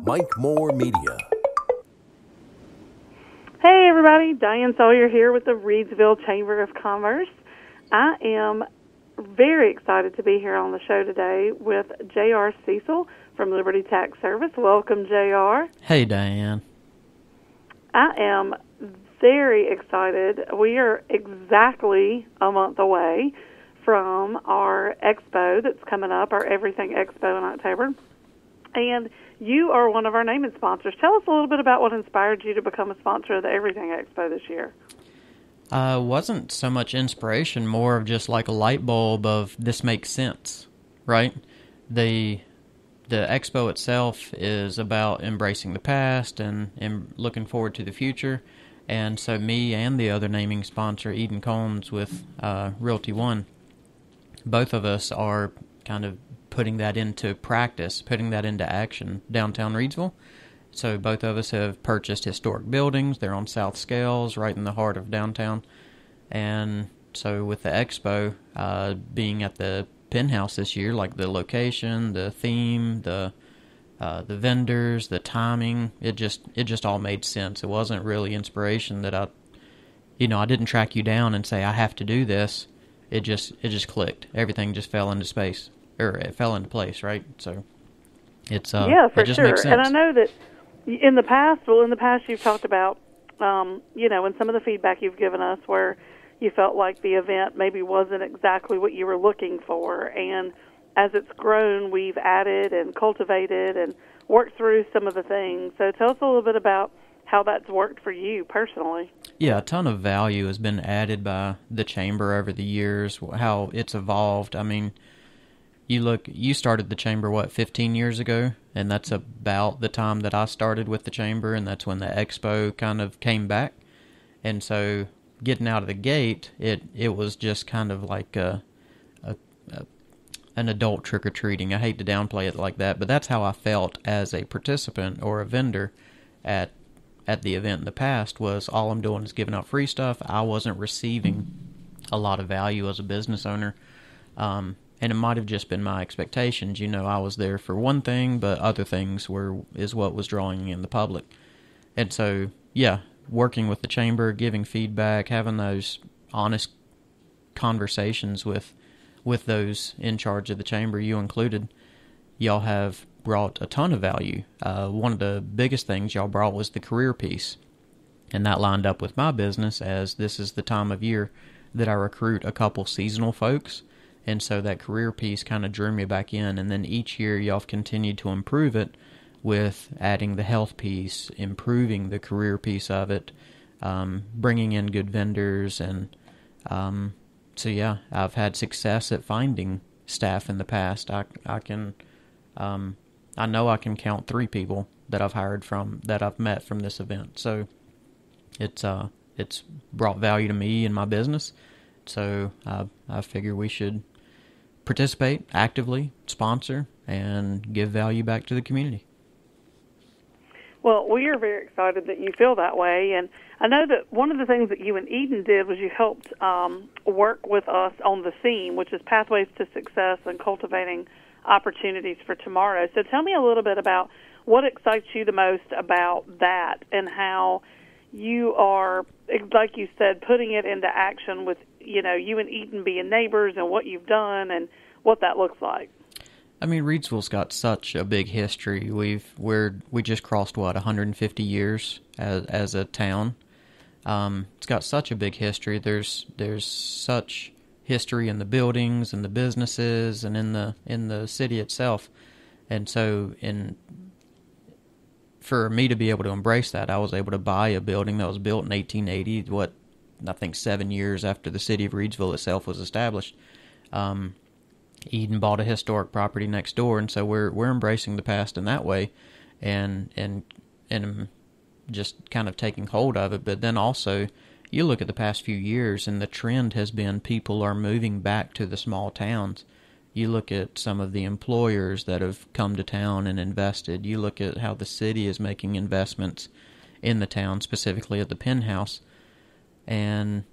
Mike Moore Media. Hey everybody, Diane Sawyer here with the Reidsville Chamber of Commerce. I am very excited to be here on the show today with J.R. Cecil from Liberty Tax Service. Welcome, J.R. Hey, Diane. I am very excited. We are exactly a month away from our Expo that's coming up, our Everything Expo in October. And you are one of our naming sponsors. Tell us a little bit about what inspired you to become a sponsor of the Everything Expo this year. Wasn't so much inspiration, more of just like a light bulb of this makes sense, right? The expo itself is about embracing the past and looking forward to the future. And so me and the other naming sponsor, Eden Combs with Realty One, both of us are kind of putting that into practice, putting that into action downtown Reidsville. So both of us have purchased historic buildings. They're on South Scales, right in the heart of downtown. And so with the expo being at the Penn House this year, like the location, the theme, the vendors, the timing, it just all made sense. It wasn't really inspiration that I didn't track you down and say I have to do this. It just clicked. Everything just fell into space, or it fell into place, right? So it's yeah, for it just sure. makes sense. And I know that in the past you've talked about and some of the feedback you've given us where you felt like the event maybe wasn't exactly what you were looking for, and as it's grown, we've added and cultivated and worked through some of the things. So tell us a little bit about how that's worked for you personally. Yeah, a ton of value has been added by the chamber over the years, how it's evolved. I mean, you started the chamber, 15 years ago? And that's about the time that I started with the chamber, and that's when the expo kind of came back. And so getting out of the gate, it was just kind of like an adult trick-or-treating. I hate to downplay it like that, but that's how I felt as a participant or a vendor at the event in the past. Was all I'm doing is giving out free stuff. I wasn't receiving a lot of value as a business owner. And it might have just been my expectations. I was there for one thing, but other things is what was drawing in the public. And so, yeah, working with the chamber, giving feedback, having those honest conversations with those in charge of the chamber, you included, y'all have brought a ton of value. One of the biggest things y'all brought was the career piece. And that lined up with my business, as this is the time of year that I recruit a couple seasonal folks. And so that career piece kind of drew me back in. And then each year y'all have continued to improve it with adding the health piece, improving the career piece of it, bringing in good vendors. And so, yeah, I've had success at finding staff in the past. I know I can count 3 people that I've hired that I've met from this event. So it's brought value to me and my business. So I figure we should participate actively, sponsor, and give value back to the community. Well, we are very excited that you feel that way, and I know that one of the things that you and Eden did was you helped work with us on the theme, which is Pathways to Success and Cultivating Opportunities for Tomorrow. So tell me a little bit about what excites you the most about that, and how you are, like you said, putting it into action with, you and Eden being neighbors, and what you've done and what that looks like. I mean, Reidsville's got such a big history. We just crossed 150 years as a town. It's got such a big history. There's such history in the buildings and the businesses and in the city itself. And so for me to be able to embrace that, I was able to buy a building that was built in 1880, I think 7 years after the city of Reidsville itself was established. Eden bought a historic property next door, and so we're embracing the past in that way, and just kind of taking hold of it. But then also, you look at the past few years, and the trend has been people are moving back to the small towns. You look at some of the employers that have come to town and invested. You look at how the city is making investments in the town, specifically at the Penn House. And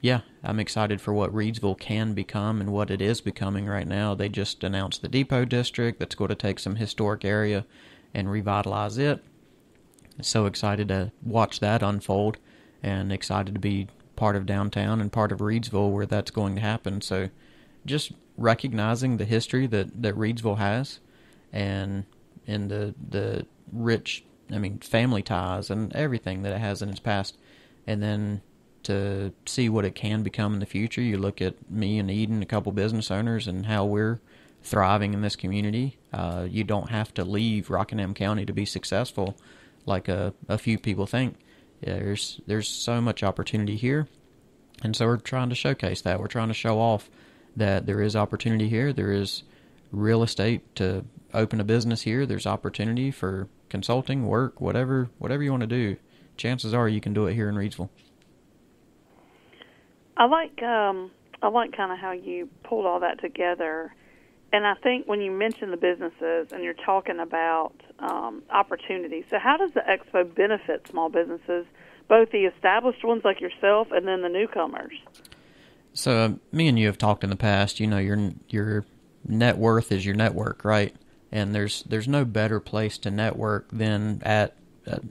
yeah, I'm excited for what Reidsville can become and what it is becoming right now. They just announced the Depot District that's going to take some historic area and revitalize it. So excited to watch that unfold, and excited to be part of downtown and part of Reidsville where that's going to happen. So just recognizing the history that Reidsville has, and the rich, family ties and everything that it has in its past, and then to see what it can become in the future. You look at me and Eden, a couple business owners, and how we're thriving in this community. You don't have to leave Rockingham County to be successful like a few people think. There's so much opportunity here, and so we're trying to showcase that. We're trying to show off that there is opportunity here. There is real estate to open a business here. There's opportunity for consulting, work, whatever you want to do. Chances are you can do it here in Reidsville. I like kind of how you pulled all that together, and I think when you mention the businesses and you're talking about opportunity, so how does the Expo benefit small businesses, both the established ones like yourself and then the newcomers? So me and you have talked in the past. Your net worth is your network, right? And there's no better place to network than at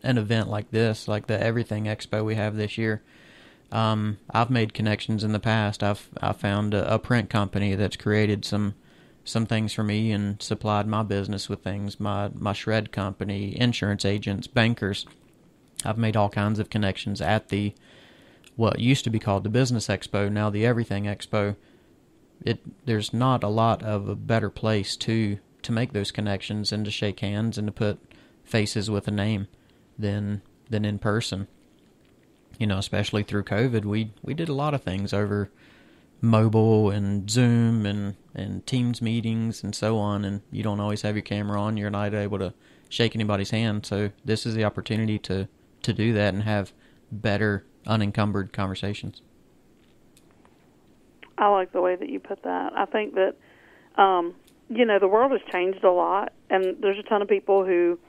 an event like this, like the Everything Expo we have this year. I've made connections in the past. I've found a print company that's created some things for me and supplied my business with things. My shred company, insurance agents, bankers. I've made all kinds of connections at what used to be called the Business Expo, now the Everything Expo. There's not a lot of a better place to make those connections and to shake hands and to put faces with a name than in person. Especially through COVID, we did a lot of things over mobile and Zoom and Teams meetings and so on, and you don't always have your camera on. You're not able to shake anybody's hand, so this is the opportunity to do that and have better, unencumbered conversations. I like the way that you put that. I think that, the world has changed a lot, and there's a ton of people who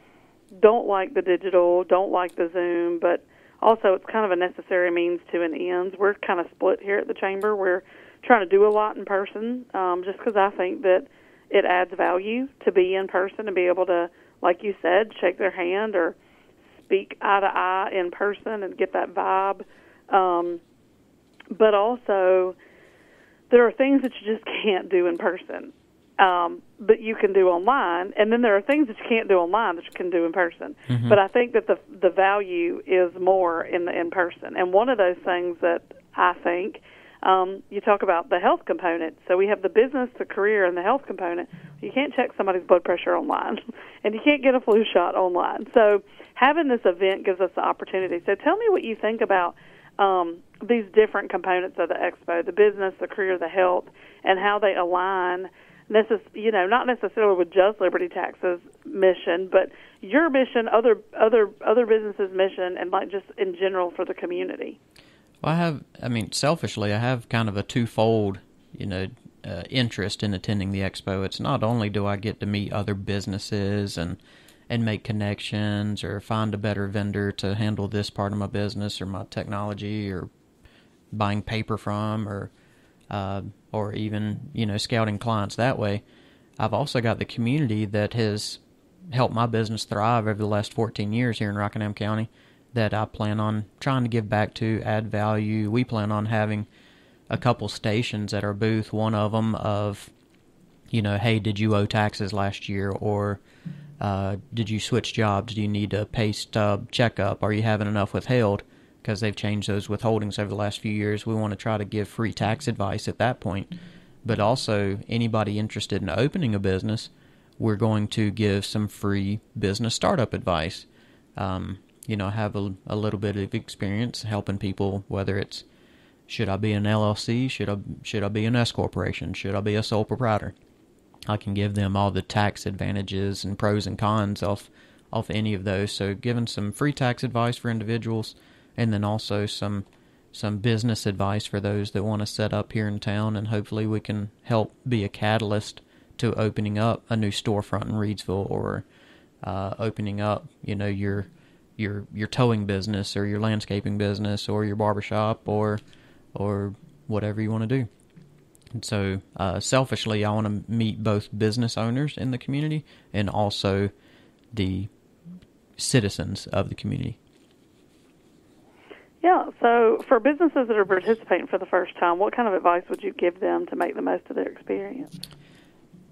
don't like the digital, don't like the Zoom, but also it's kind of a necessary means to an end. We're kind of split here at the Chamber. We're trying to do a lot in person, just because I think that it adds value to be in person and be able to, like you said, shake their hand or speak eye to eye in person and get that vibe. But also, there are things that you just can't do in person, but you can do online. And then there are things that you can't do online that you can do in person. Mm-hmm. But I think that the value is more in the in-person. And one of those things that I think, you talk about the health component. So we have the business, the career, and the health component. You can't check somebody's blood pressure online, and you can't get a flu shot online. So having this event gives us the opportunity. So tell me what you think about these different components of the Expo, the business, the career, the health, and how they align, not necessarily with just Liberty Tax's mission, but your mission, other businesses' mission, and like just in general for the community. Well, selfishly, I have kind of a twofold, interest in attending the Expo. It's not only do I get to meet other businesses and make connections or find a better vendor to handle this part of my business or my technology or buying paper from or even, scouting clients that way. I've also got the community that has helped my business thrive over the last 14 years here in Rockingham County that I plan on trying to give back to, add value. We plan on having a couple stations at our booth, one of them of, hey, did you owe taxes last year? Or did you switch jobs? Do you need a pay stub checkup? Are you having enough withheld? Because they've changed those withholdings over the last few years. We want to try to give free tax advice at that point. But also, anybody interested in opening a business, we're going to give some free business startup advice. I have a little bit of experience helping people, whether it's should I be an LLC, should I be an S corporation, should I be a sole proprietor. I can give them all the tax advantages and pros and cons off any of those. So giving some free tax advice for individuals, and then also some business advice for those that want to set up here in town, and hopefully we can help be a catalyst to opening up a new storefront in Reidsville, or opening up, your towing business or your landscaping business or your barbershop or whatever you want to do. And so selfishly, I want to meet both business owners in the community and also the citizens of the community. Yeah, so for businesses that are participating for the first time, what kind of advice would you give them to make the most of their experience?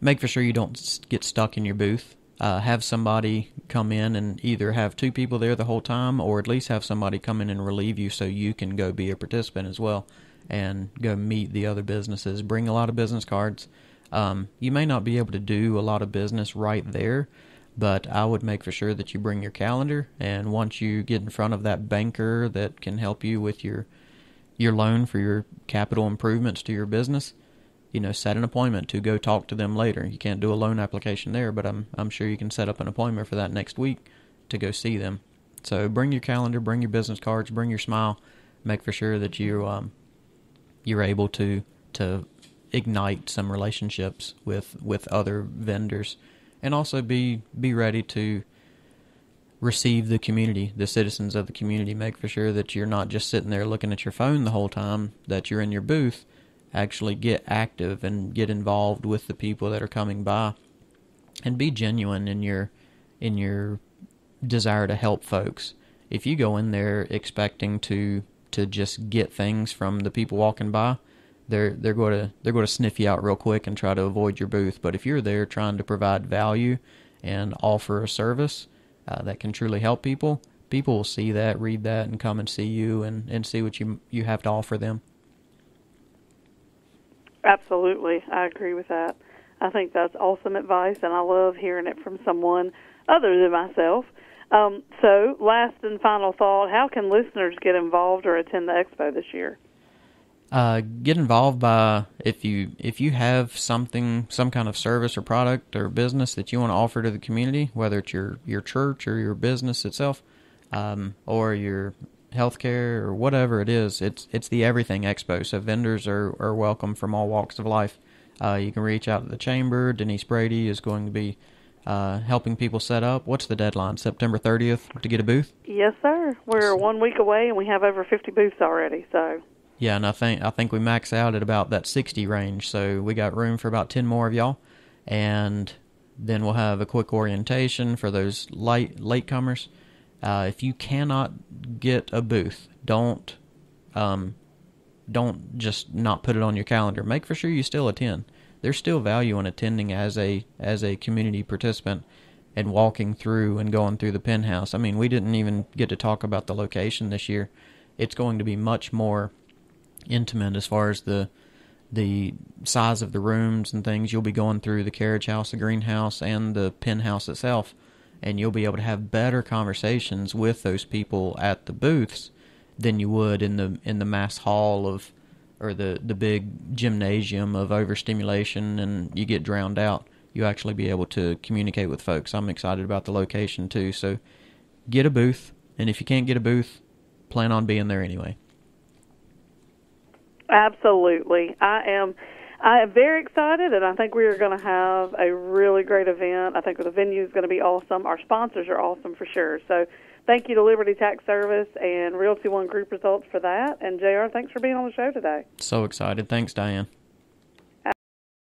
Make for sure you don't get stuck in your booth. Have somebody come in and either have two people there the whole time, or at least have somebody come in and relieve you so you can go be a participant as well and go meet the other businesses. Bring a lot of business cards. You may not be able to do a lot of business right there, but I would make for sure that you bring your calendar, and once you get in front of that banker that can help you with your loan for your capital improvements to your business, set an appointment to go talk to them later. You can't do a loan application there, but I'm sure you can set up an appointment for that next week to go see them. So bring your calendar, bring your business cards, bring your smile. Make for sure that you're able to ignite some relationships with other vendors, and also be ready to receive the community, the citizens of the community. Make for sure that you're not just sitting there looking at your phone the whole time, that you're in your booth. Actually get active and get involved with the people that are coming by, and be genuine in your desire to help folks. If you go in there expecting to just get things from the people walking by, they're going to sniff you out real quick and try to avoid your booth. But if you're there trying to provide value and offer a service that can truly help people will see that, read that, and come and see you and see what you have to offer them. Absolutely. I agree with that. I think that's awesome advice, and I love hearing it from someone other than myself. So, last and final thought, how can listeners get involved or attend the Expo this year? Get involved by, if you have some kind of service or product or business that you want to offer to the community, whether it's your church or your business itself, or your healthcare or whatever it is. It's the Everything Expo, so vendors are welcome from all walks of life. You can reach out to the chamber. Denise Brady is going to be helping people set up. What's the deadline? September 30th to get a booth? Yes, sir. We're 1 week away, and we have over 50 booths already. So yeah, and I think we max out at about that 60 range. So we got room for about 10 more of y'all, and then we'll have a quick orientation for those latecomers. If you cannot get a booth, don't just not put it on your calendar. Make for sure you still attend. There's still value in attending as a community participant and walking through and going through the Penn House. I mean, we didn't even get to talk about the location this year. It's going to be much more intimate as far as the size of the rooms and things. You'll be going through the carriage house, the greenhouse, and the Penn House itself, and you'll be able to have better conversations with those people at the booths than you would in the mass hall or the big gymnasium of overstimulation, and you get drowned out. You actually be able to communicate with folks. I'm excited about the location too. So get a booth, and if you can't get a booth, plan on being there anyway. Absolutely. I am very excited, and I think we are going to have a really great event. I think the venue is going to be awesome. Our sponsors are awesome for sure. So thank you to Liberty Tax Service and Realty One Group Results for that. And JR, thanks for being on the show today. So excited. Thanks, Diane.